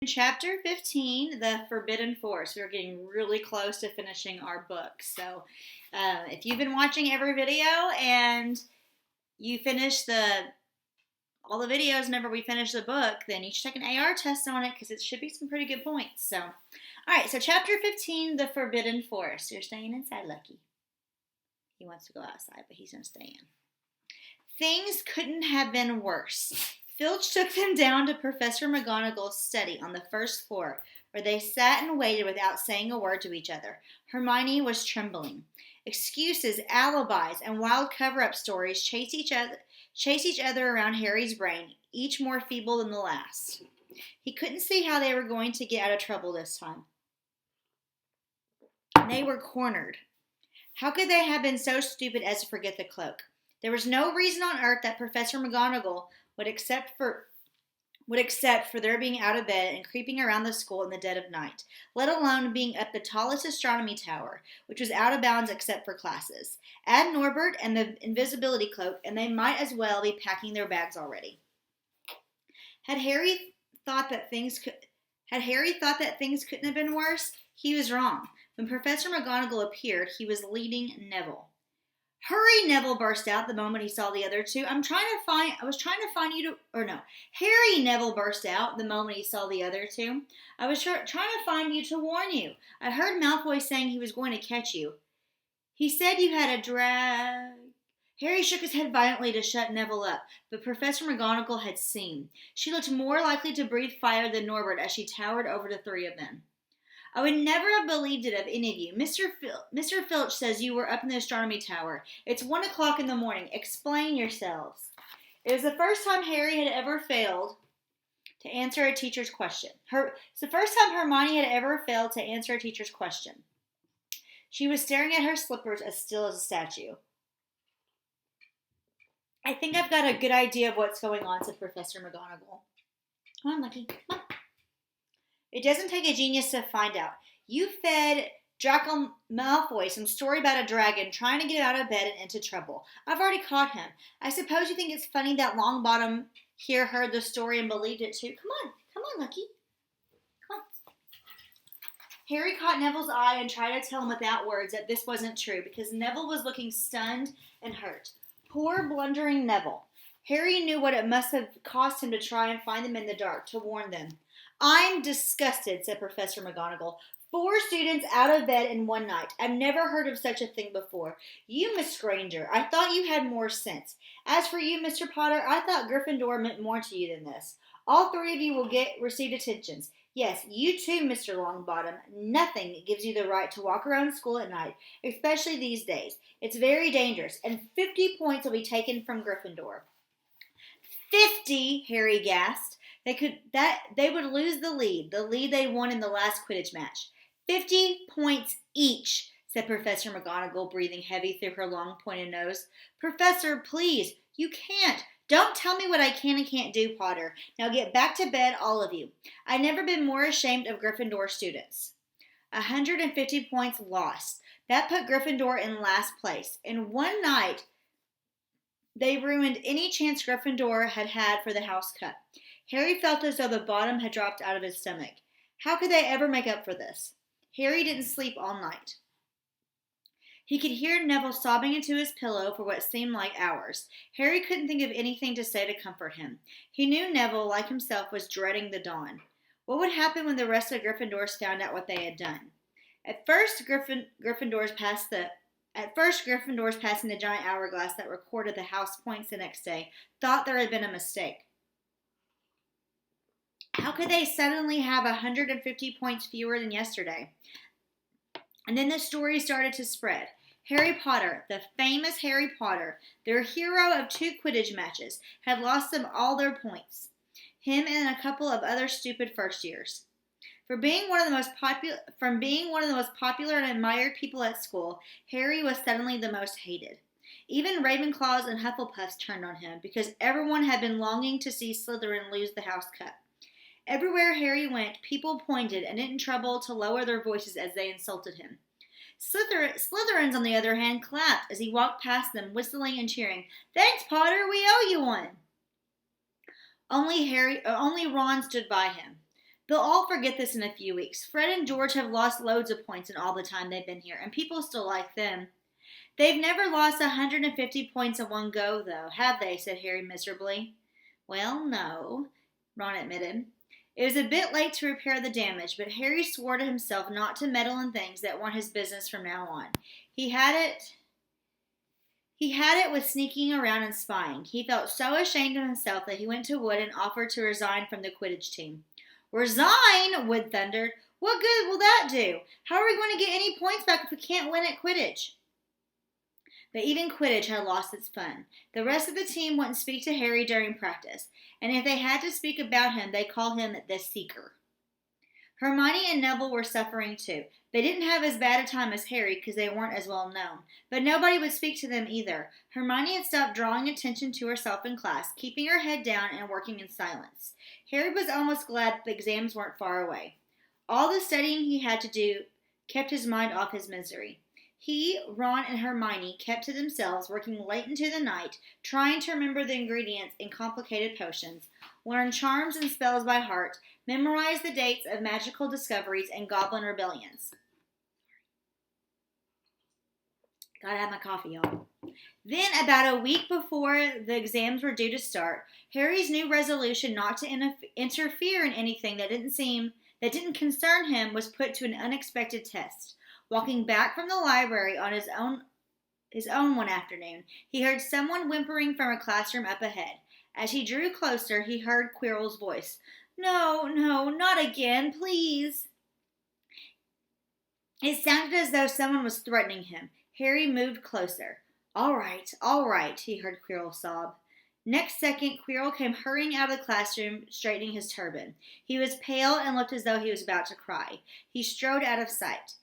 Chapter 15, The Forbidden Forest. We're getting really close to finishing our book. So, if you've been watching every video and you finish all the videos whenever we finish the book, then you should take an AR test on it because it should be some pretty good points. So, all right, so Chapter 15, The Forbidden Forest. You're staying inside, Lucky. He wants to go outside, but he's going to stay in. Things couldn't have been worse. Filch took them down to Professor McGonagall's study on the first floor, where they sat and waited without saying a word to each other. Hermione was trembling. Excuses, alibis, and wild cover-up stories chased each other around Harry's brain, each more feeble than the last. He couldn't see how they were going to get out of trouble this time. They were cornered. How could they have been so stupid as to forget the cloak? There was no reason on earth that Professor McGonagall would accept for their being out of bed and creeping around the school in the dead of night, let alone being up the tallest astronomy tower, which was out of bounds except for classes. Add Norbert and the invisibility cloak, and they might as well be packing their bags already. Had Harry thought that things couldn't have been worse? He was wrong. When Professor McGonagall appeared, he was leading Neville. Hurry, Neville burst out the moment he saw the other two. Harry, Neville burst out the moment he saw the other two. I was trying to find you to warn you. I heard Malfoy saying he was going to catch you. He said you had a drag. Harry shook his head violently to shut Neville up, but Professor McGonagall had seen. She looked more likely to breathe fire than Norbert as she towered over the three of them. I would never have believed it of any of you. Mr. Filch says you were up in the astronomy tower. It's 1 o'clock in the morning. Explain yourselves. It was the first time Harry had ever failed to answer a teacher's question. It's the first time Hermione had ever failed to answer a teacher's question. She was staring at her slippers as still as a statue. I think I've got a good idea of what's going on, said Professor McGonagall. Come on, Lucky. Come on. It doesn't take a genius to find out. You fed Draco Malfoy some story about a dragon trying to get out of bed and into trouble. I've already caught him. I suppose you think it's funny that Longbottom here heard the story and believed it too. Come on, Lucky. Come on. Harry caught Neville's eye and tried to tell him without words that this wasn't true because Neville was looking stunned and hurt. Poor blundering Neville. Harry knew what it must have cost him to try and find them in the dark, to warn them. I'm disgusted, said Professor McGonagall. 4 students out of bed in one night. I've never heard of such a thing before. You, Miss Granger, I thought you had more sense. As for you, Mr. Potter, I thought Gryffindor meant more to you than this. All 3 of you will receive attentions. Yes, you too, Mr. Longbottom. Nothing gives you the right to walk around school at night, especially these days. It's very dangerous, and 50 points will be taken from Gryffindor. 50, Harry gasped. They would lose the lead they won in the last Quidditch match. 50 points each, said Professor McGonagall, breathing heavy through her long pointed nose. Professor, please, you can't. Don't tell me what I can and can't do, Potter. Now get back to bed, all of you. I've never been more ashamed of Gryffindor students. 150 points lost. That put Gryffindor in last place. In one night, they ruined any chance Gryffindor had had for the House Cup. Harry felt as though the bottom had dropped out of his stomach. How could they ever make up for this? Harry didn't sleep all night. He could hear Neville sobbing into his pillow for what seemed like hours. Harry couldn't think of anything to say to comfort him. He knew Neville, like himself, was dreading the dawn. What would happen when the rest of Gryffindors found out what they had done? At first, Gryffindors passing the giant hourglass that recorded the house points the next day thought there had been a mistake. How could they suddenly have 150 points fewer than yesterday? And then the story started to spread. Harry Potter, the famous Harry Potter, their hero of 2 Quidditch matches, had lost them all their points. Him and a couple of other stupid first years. From being one of the most popular and admired people at school, Harry was suddenly the most hated. Even Ravenclaws and Hufflepuffs turned on him because everyone had been longing to see Slytherin lose the House Cup. Everywhere Harry went, people pointed and didn't trouble to lower their voices as they insulted him. Slytherins, on the other hand, clapped as he walked past them, whistling and cheering. "Thanks, Potter, we owe you one." Only Ron stood by him. They'll all forget this in a few weeks. Fred and George have lost loads of points in all the time they've been here, and people still like them. They've never lost 150 points in one go, though, have they? Said Harry miserably. Well, no, Ron admitted. It was a bit late to repair the damage, but Harry swore to himself not to meddle in things that weren't his business from now on. He had it with sneaking around and spying. He felt so ashamed of himself that he went to Wood and offered to resign from the Quidditch team. Resign? Wood thundered. What good will that do? How are we going to get any points back if we can't win at Quidditch? But even Quidditch had lost its fun. The rest of the team wouldn't speak to Harry during practice, and if they had to speak about him, they called him the Seeker. Hermione and Neville were suffering too. They didn't have as bad a time as Harry because they weren't as well known, but nobody would speak to them either. Hermione had stopped drawing attention to herself in class, keeping her head down and working in silence. Harry was almost glad the exams weren't far away. All the studying he had to do kept his mind off his misery. He, Ron, and Hermione kept to themselves, working late into the night, trying to remember the ingredients in complicated potions, learn charms and spells by heart, memorize the dates of magical discoveries and goblin rebellions. Gotta have my coffee, y'all. Then, about a week before the exams were due to start, Harry's new resolution not to interfere in anything that didn't concern him was put to an unexpected test. Walking back from the library on his own one afternoon, he heard someone whimpering from a classroom up ahead. As he drew closer, he heard Quirrell's voice. No, not again, please. It sounded as though someone was threatening him. Harry moved closer. All right, he heard Quirrell sob. Next second, Quirrell came hurrying out of the classroom, straightening his turban. He was pale and looked as though he was about to cry. He strode out of sight.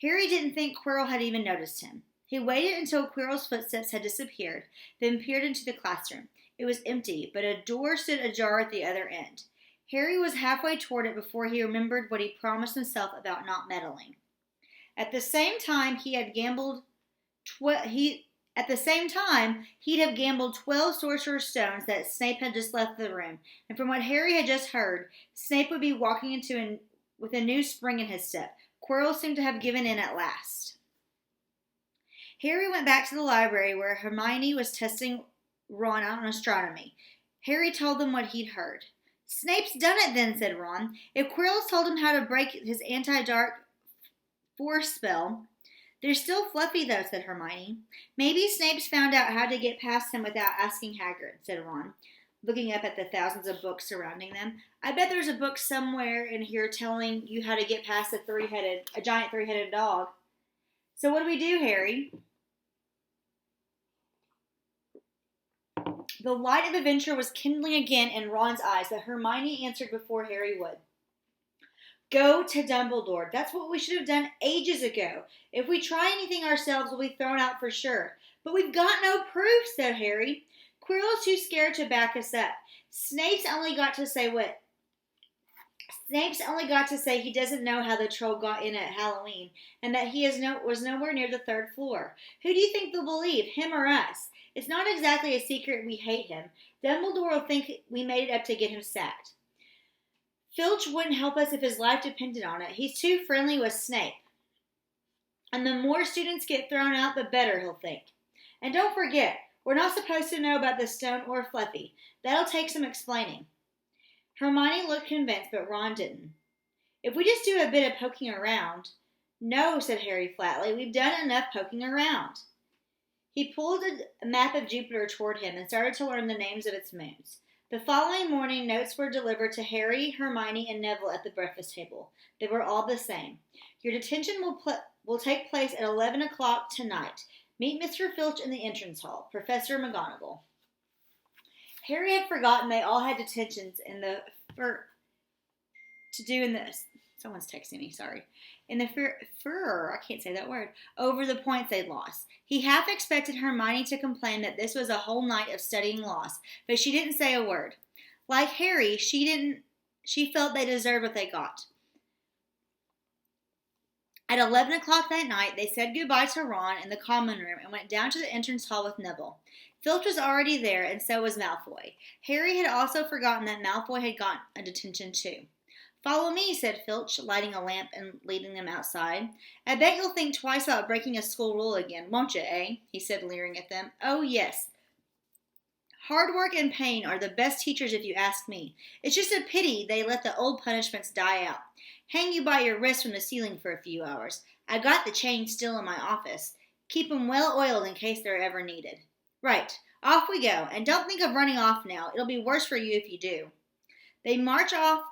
Harry didn't think Quirrell had even noticed him. He waited until Quirrell's footsteps had disappeared, then peered into the classroom. It was empty, but a door stood ajar at the other end. Harry was halfway toward it before he remembered what he promised himself about not meddling. At the same time, he'd have gambled 12 Sorcerer's Stones that Snape had just left the room, and from what Harry had just heard, Snape would be walking with a new spring in his step. Quirrell seemed to have given in at last. Harry went back to the library where Hermione was testing Ron out on astronomy. Harry told them what he'd heard. Snape's done it then, said Ron. If Quirrell's told him how to break his anti-dark force spell. They're still fluffy, though, said Hermione. Maybe Snape's found out how to get past him without asking Hagrid, said Ron, looking up at the thousands of books surrounding them. I bet there's a book somewhere in here telling you how to get past a giant three-headed dog. So what do we do, Harry? The light of adventure was kindling again in Ron's eyes, but Hermione answered before Harry would. Go to Dumbledore. That's what we should have done ages ago. If we try anything ourselves, we'll be thrown out for sure. But we've got no proof, said Harry. Quirrell's too scared to back us up. Snape's only got to say he doesn't know how the troll got in at Halloween, and that he was nowhere near the third floor. Who do you think they'll believe, him or us? It's not exactly a secret we hate him. Dumbledore will think we made it up to get him sacked. Filch wouldn't help us if his life depended on it. He's too friendly with Snape. And the more students get thrown out, the better, he'll think. And don't forget, we're not supposed to know about the stone or Fluffy. That'll take some explaining. Hermione looked convinced, but Ron didn't. If we just do a bit of poking around. No, said Harry flatly. We've done enough poking around. He pulled a map of Jupiter toward him and started to learn the names of its moons. The following morning, notes were delivered to Harry, Hermione, and Neville at the breakfast table. They were all the same. Your detention will take place at 11 o'clock tonight. Meet Mr. Filch in the entrance hall. Professor McGonagall. Harry had forgotten they all had detentions someone's texting me, sorry. In the furor, I can't say that word, over the points they'd lost. He half expected Hermione to complain that this was a whole night of studying loss, but she didn't say a word. Like Harry, she felt they deserved what they got. At 11 o'clock that night, they said goodbye to Ron in the common room and went down to the entrance hall with Neville. Filch was already there, and so was Malfoy. Harry had also forgotten that Malfoy had gotten a detention too. Follow me, said Filch, lighting a lamp and leading them outside. I bet you'll think twice about breaking a school rule again, won't you, eh? He said, leering at them. Oh, yes. Hard work and pain are the best teachers if you ask me. It's just a pity they let the old punishments die out. Hang you by your wrist from the ceiling for a few hours. I got the chains still in my office. Keep 'em well oiled in case they're ever needed. Right, off we go, and don't think of running off now. It'll be worse for you if you do. They marched off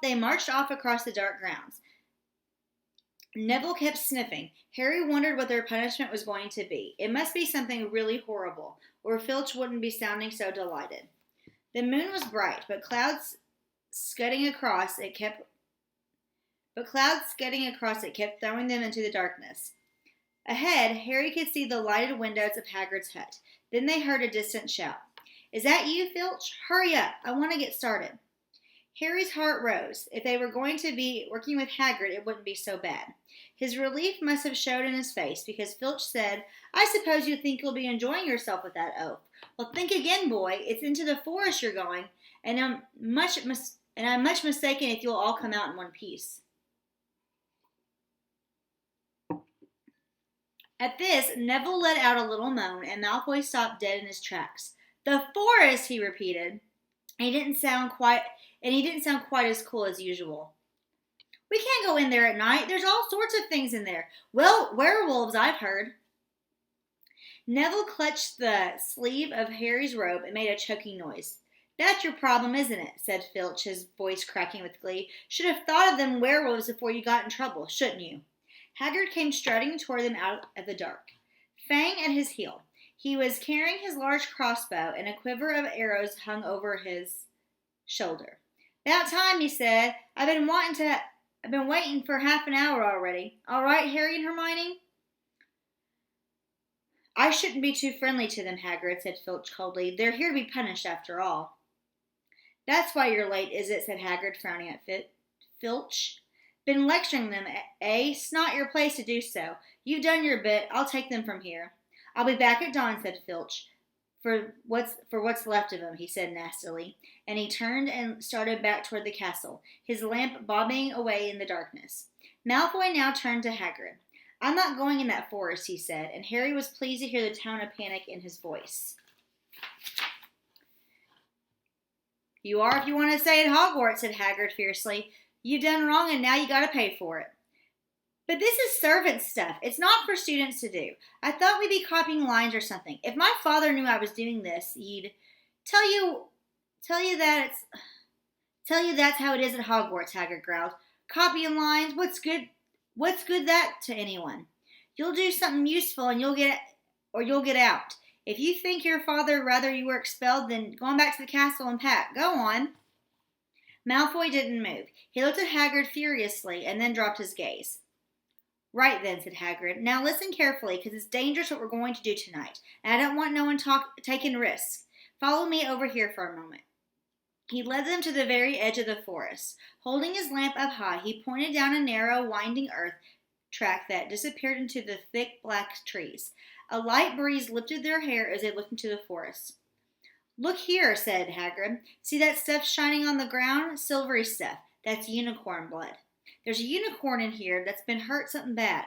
across the dark grounds. Neville kept sniffing. Harry wondered what their punishment was going to be. It must be something really horrible, or Filch wouldn't be sounding so delighted. The moon was bright, but clouds scudding across it kept throwing them into the darkness. Ahead, Harry could see the lighted windows of Hagrid's hut. Then they heard a distant shout. Is that you, Filch? Hurry up! I want to get started. Harry's heart rose. If they were going to be working with Hagrid, it wouldn't be so bad. His relief must have showed in his face, because Filch said, I suppose you think you'll be enjoying yourself with that oath. Well, think again, boy. It's into the forest you're going, and I'm much mistaken if you'll all come out in one piece. At this, Neville let out a little moan, and Malfoy stopped dead in his tracks. The forest, he repeated. He didn't sound quite as cool as usual. We can't go in there at night. There's all sorts of things in there. Well, werewolves, I've heard. Neville clutched the sleeve of Harry's robe and made a choking noise. That's your problem, isn't it? Said Filch, his voice cracking with glee. Should have thought of them werewolves before you got in trouble, shouldn't you? Hagrid came striding toward them out of the dark, Fang at his heel. He was carrying his large crossbow, and a quiver of arrows hung over his shoulder. About time, he said. I've been waiting for half an hour already. All right, Harry and Hermione? I shouldn't be too friendly to them, Hagrid, said Filch coldly. They're here to be punished, after all. That's why you're late, is it? Said Hagrid, frowning at Filch. Been lecturing them, eh? It's not your place to do so. You've done your bit. I'll take them from here. I'll be back at dawn, said Filch. For what's left of him, he said nastily, and he turned and started back toward the castle, his lamp bobbing away in the darkness. Malfoy now turned to Hagrid. I'm not going in that forest, he said, and Harry was pleased to hear the tone of panic in his voice. You are if you want to stay at Hogwarts, said Hagrid fiercely. You've done wrong and now you gotta pay for it. But this is servant stuff. It's not for students to do. I thought we'd be copying lines or something. If my father knew I was doing this, he'd tell you that's how it is at Hogwarts, Hagrid growled. Copying lines? What's good that to anyone? You'll do something useful and you'll get out. If you think your father rather you were expelled than going back to the castle and pack, go on. Malfoy didn't move. He looked at Hagrid furiously and then dropped his gaze. Right then, said Hagrid. Now listen carefully, because it's dangerous what we're going to do tonight, and I don't want no one taking risks. Follow me over here for a moment. He led them to the very edge of the forest. Holding his lamp up high, he pointed down a narrow, winding earth track that disappeared into the thick black trees. A light breeze lifted their hair as they looked into the forest. Look here, said Hagrid. See that stuff shining on the ground? Silvery stuff. That's unicorn blood. There's a unicorn in here that's been hurt something bad.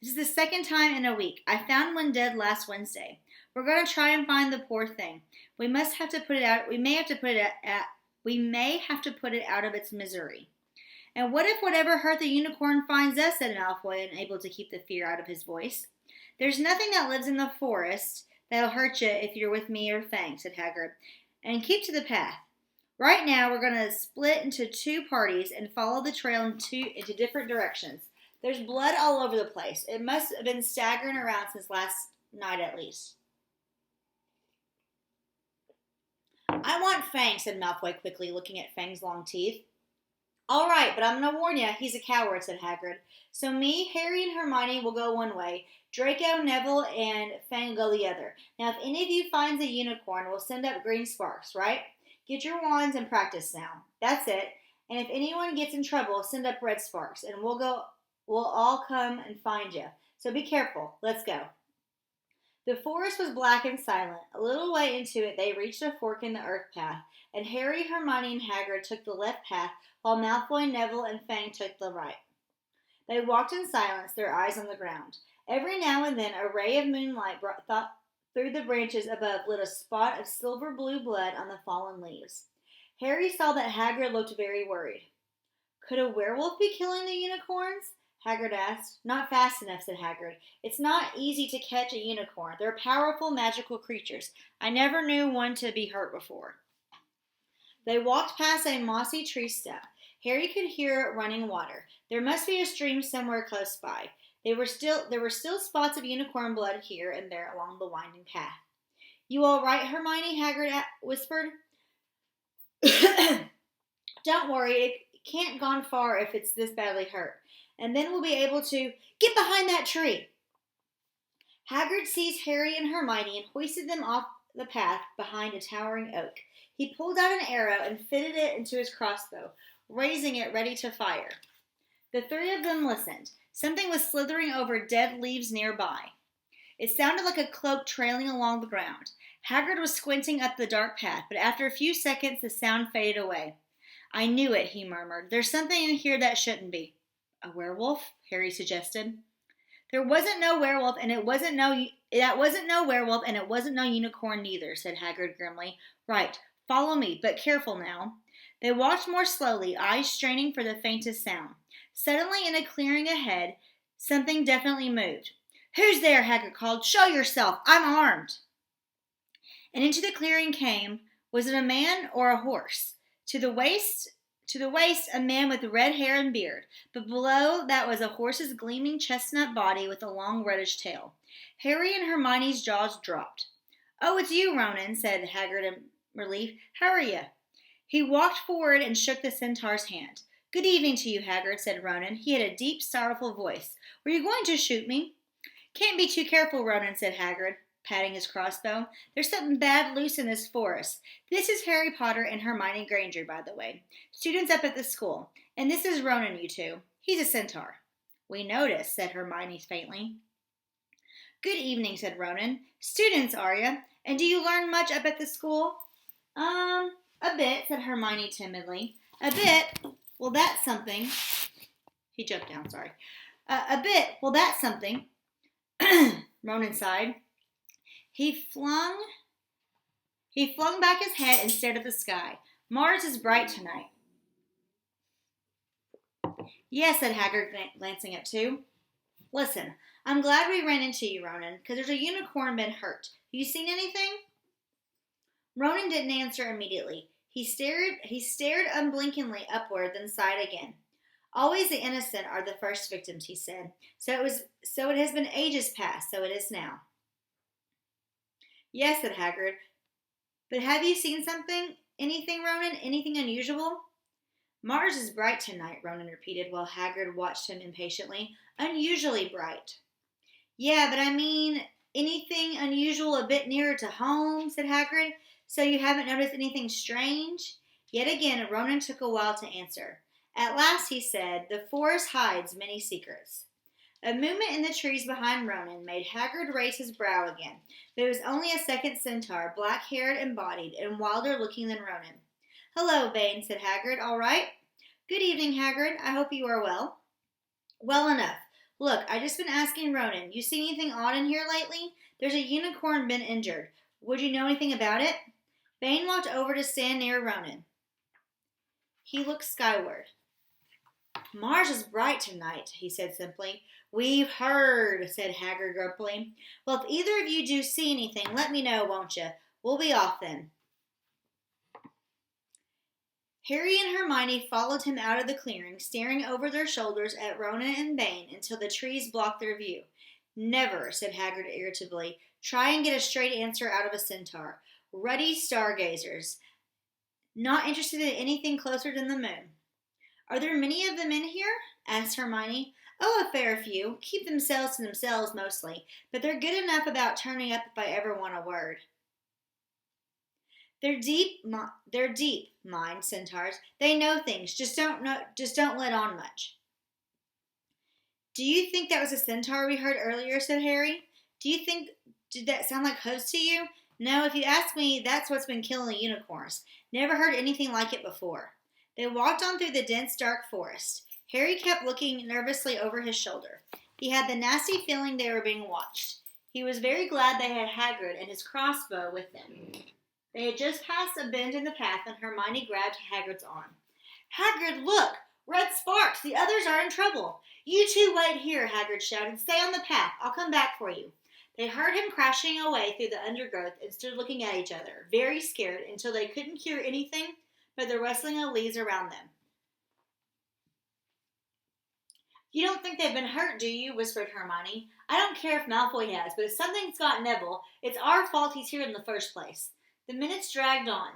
This is the second time in a week. I found one dead last Wednesday. We're going to try and find the poor thing. We may have to put it out of its misery. And what if whatever hurt the unicorn finds us, said Malfoy, unable to keep the fear out of his voice. There's nothing that lives in the forest that'll hurt you if you're with me or Fang, said Hagrid. And keep to the path. Right now, we're going to split into two parties and follow the trail into different directions. There's blood all over the place. It must have been staggering around since last night at least. I want Fang, said Malfoy quickly, looking at Fang's long teeth. All right, but I'm going to warn you, he's a coward, said Hagrid. So me, Harry, and Hermione will go one way. Draco, Neville, and Fang will go the other. Now, if any of you finds a unicorn, we'll send up green sparks, right? Get your wands and practice now. That's it. And if anyone gets in trouble, send up red sparks, and we'll all come and find you. So be careful. Let's go. The forest was black and silent. A little way into it, they reached a fork in the earth path, and Harry, Hermione, and Hagrid took the left path, while Malfoy, Neville, and Fang took the right. They walked in silence, their eyes on the ground. Every now and then, a ray of moonlight through the branches above lit a spot of silver blue blood on the fallen leaves. Harry saw that Hagrid looked very worried. Could a werewolf be killing the unicorns? Hagrid asked. Not fast enough, said Hagrid. It's not easy to catch a unicorn. They're powerful, magical creatures. I never knew one to be hurt before. They walked past a mossy tree stump. Harry could hear running water. There must be a stream somewhere close by. There were still spots of unicorn blood here and there along the winding path. You all right, Hermione? Hagrid whispered. Don't worry, it can't gone far if it's this badly hurt. And then we'll be able to get behind that tree. Hagrid seized Harry and Hermione and hoisted them off the path behind a towering oak. He pulled out an arrow and fitted it into his crossbow, raising it ready to fire. The three of them listened. Something was slithering over dead leaves nearby. It sounded like a cloak trailing along the ground. Hagrid was squinting up the dark path, but after a few seconds the sound faded away. I knew it, he murmured. There's something in here that shouldn't be. A werewolf? Harry suggested. There wasn't no werewolf, and it wasn't no unicorn neither, said Hagrid grimly. Right, follow me, but careful now. They walked more slowly, eyes straining for the faintest sound. Suddenly, in a clearing ahead, something definitely moved. Who's there? Hagrid called. Show yourself. I'm armed. And into the clearing came, was it a man or a horse? To the waist, a man with red hair and beard, but below that was a horse's gleaming chestnut body with a long reddish tail. Harry and Hermione's jaws dropped. Oh, it's you, Ronan, said Hagrid in relief. How are you? He walked forward and shook the centaur's hand. Good evening to you, Hagrid, said Ronan. He had a deep, sorrowful voice. Were you going to shoot me? Can't be too careful, Ronan, said Hagrid, patting his crossbow. There's something bad loose in this forest. This is Harry Potter and Hermione Granger, by the way. Students up at the school. And this is Ronan, you two. He's a centaur. We noticed, said Hermione faintly. Good evening, said Ronan. Students, are you? And do you learn much up at the school? A bit, said Hermione timidly. A bit? Well, that's something. He jumped down, sorry. A bit? Well, that's something. Ronan sighed. He flung back his head and stared at the sky. Mars is bright tonight. Yes, said Hagrid, glancing at two. Listen, I'm glad we ran into you, Ronan, because there's a unicorn been hurt. Have you seen anything? Ronan didn't answer immediately. He stared unblinkingly upward, then sighed again. Always the innocent are the first victims, he said. So it has been ages past, so it is now. Yes, said Hagrid. But have you seen something? Anything, Ronan? Anything unusual? Mars is bright tonight, Ronan repeated while Hagrid watched him impatiently. Unusually bright. Yeah, but I mean, anything unusual a bit nearer to home, said Hagrid. So you haven't noticed anything strange? Yet again, Ronan took a while to answer. At last he said, the forest hides many secrets. A movement in the trees behind Ronan made Hagrid raise his brow again. There was only a second centaur, black-haired and bodied, and wilder looking than Ronan. Hello, Bane, said Hagrid. All right? Good evening, Hagrid. I hope you are well. Well enough. Look, I just been asking Ronan, you see anything odd in here lately? There's a unicorn been injured. Would you know anything about it? Bane walked over to stand near Ronan. He looked skyward. Mars is bright tonight, he said simply. We've heard, said Hagrid grumpily. Well, if either of you do see anything, let me know, won't you? We'll be off then. Harry and Hermione followed him out of the clearing, staring over their shoulders at Ronan and Bane until the trees blocked their view. Never, said Hagrid irritably, try and get a straight answer out of a centaur. Ruddy stargazers, not interested in anything closer than the moon. Are there many of them in here? Asked Hermione. Oh, a fair few. Keep themselves to themselves mostly, but they're good enough about turning up if I ever want a word. They're deep, mind centaurs. They know things, just don't let on much. Do you think that was a centaur we heard earlier? Said Harry. Do you think Did that sound like hooves to you? No, if you ask me, that's what's been killing the unicorns. Never heard anything like it before. They walked on through the dense, dark forest. Harry kept looking nervously over his shoulder. He had the nasty feeling they were being watched. He was very glad they had Hagrid and his crossbow with them. They had just passed a bend in the path when Hermione grabbed Hagrid's arm. Hagrid, look! Red sparks! The others are in trouble! You two wait here, Hagrid shouted. Stay on the path. I'll come back for you. They heard him crashing away through the undergrowth and stood looking at each other, very scared, until they couldn't hear anything but the rustling of leaves around them. You don't think they've been hurt, do you? Whispered Hermione. I don't care if Malfoy has, but if something's got Neville, it's our fault he's here in the first place. The minutes dragged on.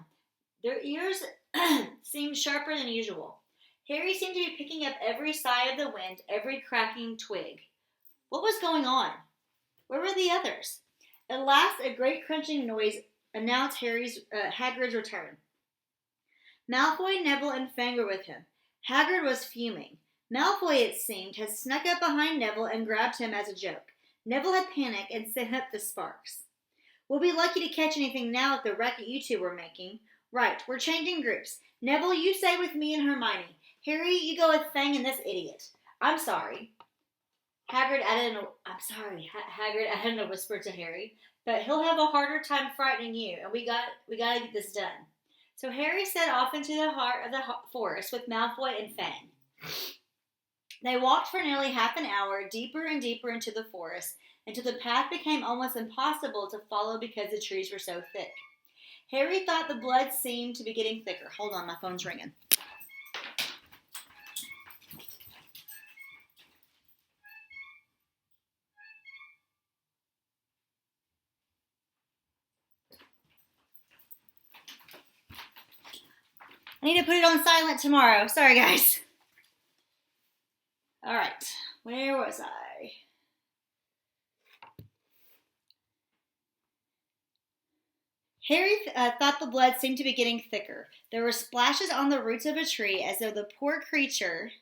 Their ears seemed sharper than usual. Harry seemed to be picking up every sigh of the wind, every cracking twig. What was going on? Where were the others? At last, a great crunching noise announced Hagrid's return. Malfoy, Neville, and Fang were with him. Hagrid was fuming. Malfoy, it seemed, had snuck up behind Neville and grabbed him as a joke. Neville had panicked and sent up the sparks. We'll be lucky to catch anything now at the racket you two were making. Right, we're changing groups. Neville, you stay with me and Hermione. Harry, you go with Fang and this idiot. I'm sorry. Hagrid added in a whisper to Harry, but he'll have a harder time frightening you, and we gotta get this done. So Harry set off into the heart of the forest with Malfoy and Fang. They walked for nearly half an hour, deeper and deeper into the forest, until the path became almost impossible to follow because the trees were so thick. Harry thought the blood seemed to be getting thicker. Hold on, my phone's ringing. I need to put it on silent tomorrow. Sorry, guys. All right. Where was I? Harry thought the blood seemed to be getting thicker. There were splashes on the roots of a tree as though the poor creature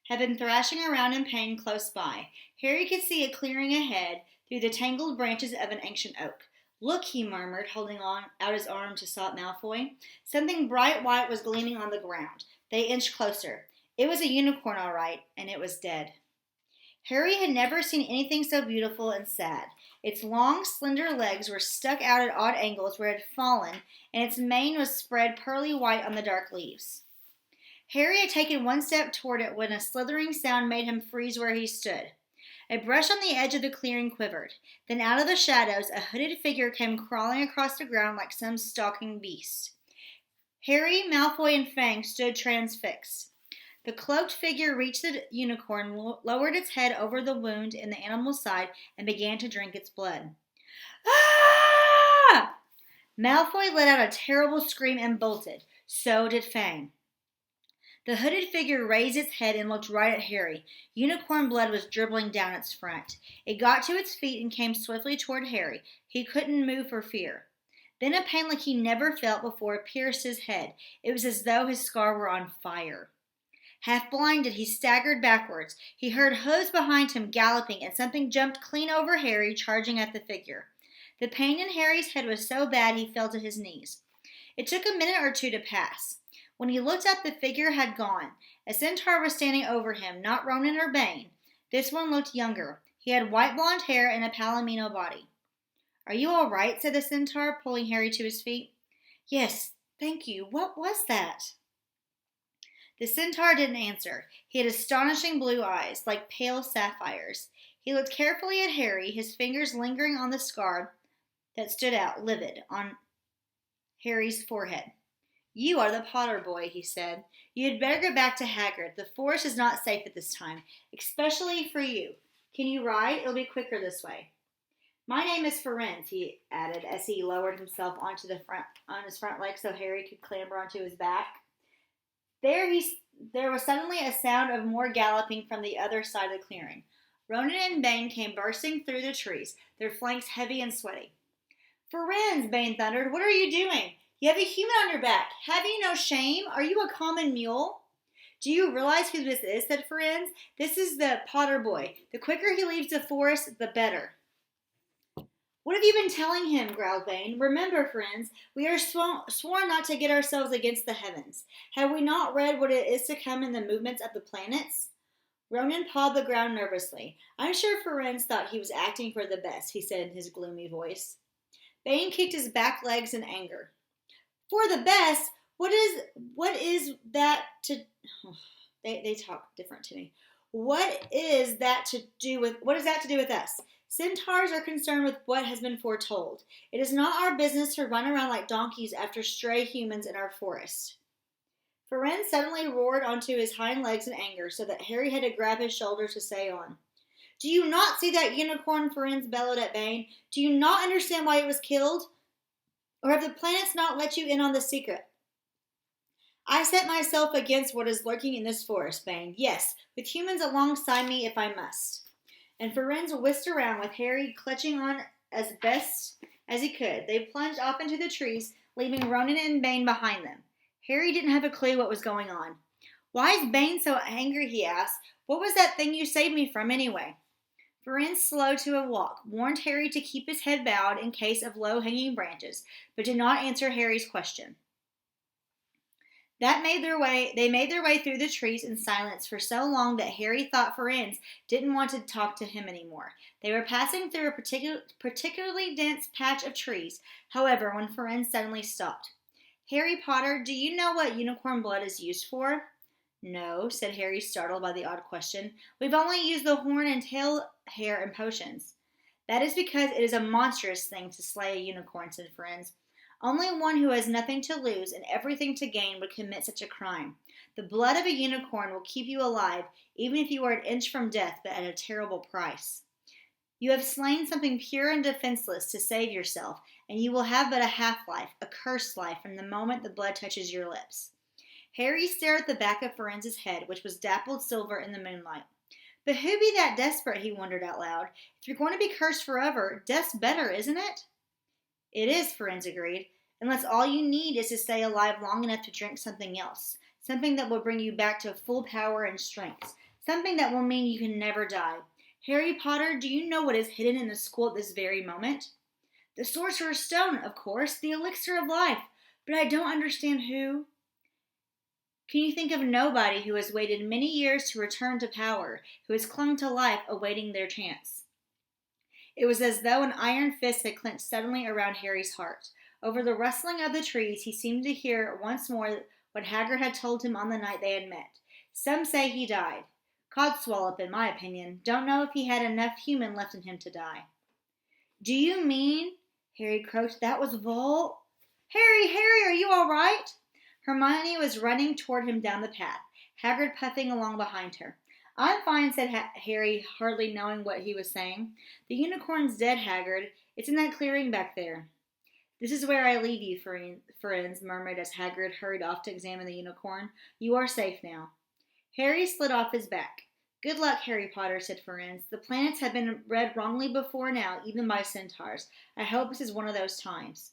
had been thrashing around in pain close by. Harry could see a clearing ahead through the tangled branches of an ancient oak. Look, he murmured, holding out his arm to stop Malfoy. Something bright white was gleaming on the ground. They inched closer. It was a unicorn, all right, and it was dead. Harry had never seen anything so beautiful and sad. Its long, slender legs were stuck out at odd angles where it had fallen, and its mane was spread pearly white on the dark leaves. Harry had taken one step toward it when a slithering sound made him freeze where he stood. A brush on the edge of the clearing quivered. Then out of the shadows, a hooded figure came crawling across the ground like some stalking beast. Harry, Malfoy, and Fang stood transfixed. The cloaked figure reached the unicorn, lowered its head over the wound in the animal's side, and began to drink its blood. Ah! Malfoy let out a terrible scream and bolted. So did Fang. The hooded figure raised its head and looked right at Harry. Unicorn blood was dribbling down its front. It got to its feet and came swiftly toward Harry. He couldn't move for fear. Then a pain like he never felt before pierced his head. It was as though his scar were on fire. Half blinded, he staggered backwards. He heard hooves behind him galloping, and something jumped clean over Harry, charging at the figure. The pain in Harry's head was so bad he fell to his knees. It took a minute or two to pass. When he looked up, the figure had gone. A centaur was standing over him, not Ronan or Bane. This one looked younger. He had white blonde hair and a palomino body. Are you all right? Said the centaur, pulling Harry to his feet. Yes, thank you. What was that? The centaur didn't answer. He had astonishing blue eyes, like pale sapphires. He looked carefully at Harry, his fingers lingering on the scar that stood out, livid, on Harry's forehead. You are the Potter boy, he said. You had better go back to Hagrid. The forest is not safe at this time, especially for you. Can you ride? It'll be quicker this way. My name is Firenze, he added as he lowered himself on his front legs so Harry could clamber onto his back. There was suddenly a sound of more galloping from the other side of the clearing. Ronan and Bane came bursting through the trees, their flanks heavy and sweaty. Firenze, Bane thundered, what are you doing? You have a human on your back. Have you no shame? Are you a common mule? Do you realize who this is? Said Firenze. This is the Potter boy. The quicker he leaves the forest, the better. What have you been telling him? Growled Bane. Remember, friends, we are sworn not to get ourselves against the heavens. Have we not read what it is to come in the movements of the planets? Ronan pawed the ground nervously. I'm sure Ferenz thought he was acting for the best, he said in his gloomy voice. Bane kicked his back legs in anger. For the best? What is that to they talk different to me. What is that to do with us? Centaurs are concerned with what has been foretold. It is not our business to run around like donkeys after stray humans in our forest. Ferenz suddenly roared onto his hind legs in anger, so that Harry had to grab his shoulder to stay on. Do you not see that unicorn? Ferenz bellowed at Bane. Do you not understand why it was killed? Or have the planets not let you in on the secret? I set myself against what is lurking in this forest, Bane. Yes, with humans alongside me if I must. And Ferenz whisked around with Harry clutching on as best as he could. They plunged off into the trees, leaving Ronan and Bane behind them. Harry didn't have a clue what was going on. Why is Bane so angry? He asked. What was that thing you saved me from anyway? Ferenz slowed to a walk, warned Harry to keep his head bowed in case of low-hanging branches, but did not answer Harry's question. They made their way through the trees in silence for so long that Harry thought Ferenz didn't want to talk to him anymore. They were passing through a particularly dense patch of trees, however, when Ferenz suddenly stopped. Harry Potter, do you know what unicorn blood is used for? No, said Harry, startled by the odd question. We've only used the horn and tail hair in potions. That is because it is a monstrous thing to slay a unicorn, said Ferenz. Only one who has nothing to lose and everything to gain would commit such a crime. The blood of a unicorn will keep you alive, even if you are an inch from death, but at a terrible price. You have slain something pure and defenseless to save yourself, and you will have but a half-life, a cursed life, from the moment the blood touches your lips. Harry stared at the back of Ferenz's head, which was dappled silver in the moonlight. But who be that desperate, he wondered out loud. If you're going to be cursed forever, death's better, isn't it? It is, Ferenz agreed, unless all you need is to stay alive long enough to drink something else, something that will bring you back to full power and strength, something that will mean you can never die. Harry Potter, do you know what is hidden in the school at this very moment? The Sorcerer's Stone, of course, the elixir of life, but I don't understand who. Can you think of nobody who has waited many years to return to power, who has clung to life awaiting their chance? It was as though an iron fist had clenched suddenly around Harry's heart. Over the rustling of the trees, he seemed to hear once more what Hagrid had told him on the night they had met. Some say he died. Codswallop, in my opinion. Don't know if he had enough human left in him to die. Do you mean, Harry croaked, that was Vol? Harry, are you all right? Hermione was running toward him down the path, Hagrid puffing along behind her. I'm fine, said Harry, hardly knowing what he was saying. The unicorn's dead, Hagrid. It's in that clearing back there. This is where I leave you, Ferenz murmured as Hagrid hurried off to examine the unicorn. You are safe now. Harry slid off his back. Good luck, Harry Potter, said Ferenz. The planets have been read wrongly before now, even by centaurs. I hope this is one of those times.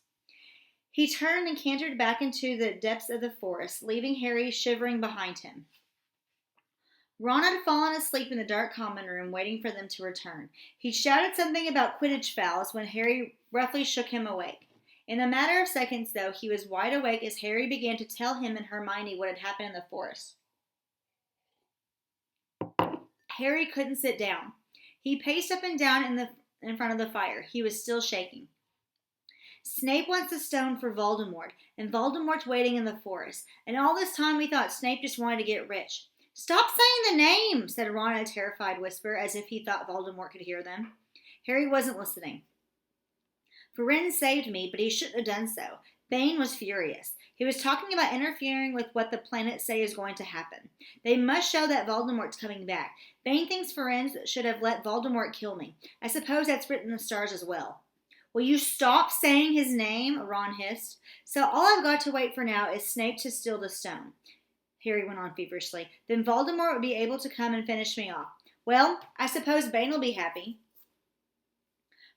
He turned and cantered back into the depths of the forest, leaving Harry shivering behind him. Ron had fallen asleep in the dark common room, waiting for them to return. He shouted something about Quidditch fouls when Harry roughly shook him awake. In a matter of seconds, though, he was wide awake as Harry began to tell him and Hermione what had happened in the forest. Harry couldn't sit down. He paced up and down in front of the fire. He was still shaking. Snape wants the stone for Voldemort, and Voldemort's waiting in the forest. And all this time we thought Snape just wanted to get rich. Stop saying the name, said Ron in a terrified whisper, as if he thought Voldemort could hear them. Harry wasn't listening. Ferenz saved me, but he shouldn't have done so. Bane was furious. He was talking about interfering with what the planets say is going to happen. They must show that Voldemort's coming back. Bane thinks Ferenz should have let Voldemort kill me. I suppose that's written in the stars as well. Will you stop saying his name? Ron hissed. So all I've got to wait for now is Snape to steal the stone. Harry went on feverishly. Then Voldemort would be able to come and finish me off. Well, I suppose Bane will be happy.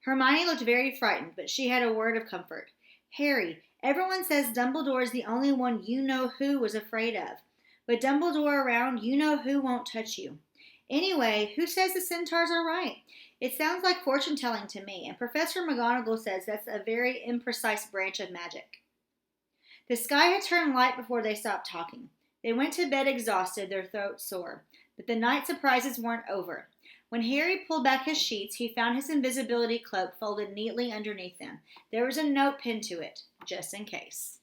Hermione looked very frightened, but she had a word of comfort. Harry, everyone says Dumbledore is the only one you know who was afraid of. With Dumbledore around, you know who won't touch you. Anyway, who says the centaurs are right? It sounds like fortune telling to me, and Professor McGonagall says that's a very imprecise branch of magic. The sky had turned light before they stopped talking. They went to bed exhausted, their throats sore. But the night surprises weren't over. When Harry pulled back his sheets, he found his invisibility cloak folded neatly underneath them. There was a note pinned to it, just in case.